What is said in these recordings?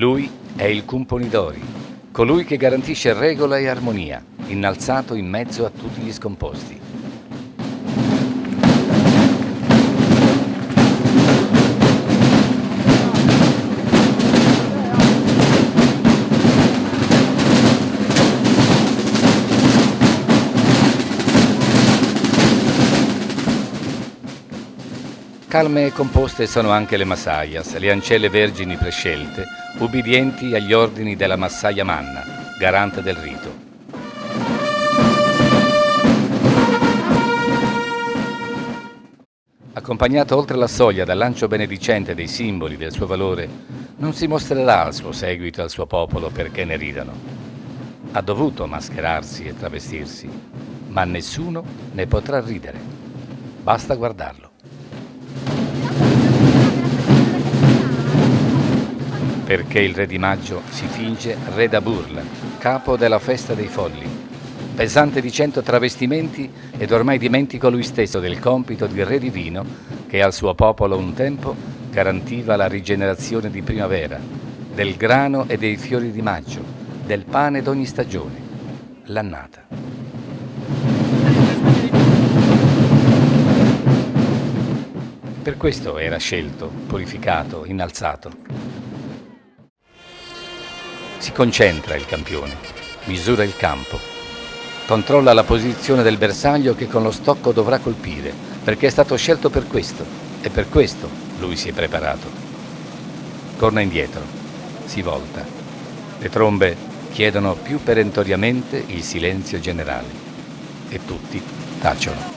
Lui è il Cumponidori, colui che garantisce regola e armonia, innalzato in mezzo a tutti gli scomposti. Calme e composte sono anche le Masayas, le ancelle vergini prescelte, ubbidienti agli ordini della Massaia Manna, garante del rito. Accompagnato oltre la soglia dal lancio benedicente dei simboli del suo valore, non si mostrerà al suo seguito e al suo popolo perché ne ridano. Ha dovuto mascherarsi e travestirsi, ma nessuno ne potrà ridere. Basta guardarlo. Perché il re di maggio si finge re da burla, capo della festa dei folli, pesante di 100 travestimenti ed ormai dimentico lui stesso del compito di re divino che al suo popolo un tempo garantiva la rigenerazione di primavera, del grano e dei fiori di maggio, del pane d'ogni stagione, l'annata. Per questo era scelto, purificato, innalzato. Si concentra il campione, misura il campo, controlla la posizione del bersaglio che con lo stocco dovrà colpire, perché è stato scelto per questo e per questo lui si è preparato. Torna indietro, si volta. Le trombe chiedono più perentoriamente il silenzio generale e tutti tacciono.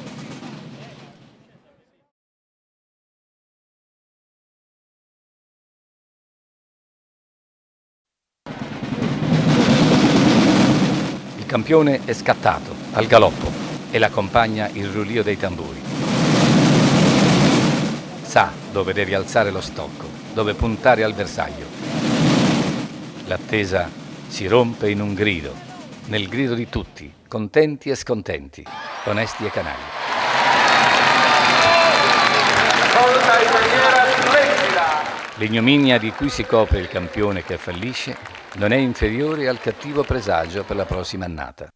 Il campione è scattato, al galoppo, e l'accompagna il rulio dei tamburi. Sa dove deve alzare lo stocco, dove puntare al bersaglio. L'attesa si rompe in un grido, nel grido di tutti, contenti e scontenti, onesti e canali. L'ignominia di cui si copre il campione che fallisce non è inferiore al cattivo presagio per la prossima annata.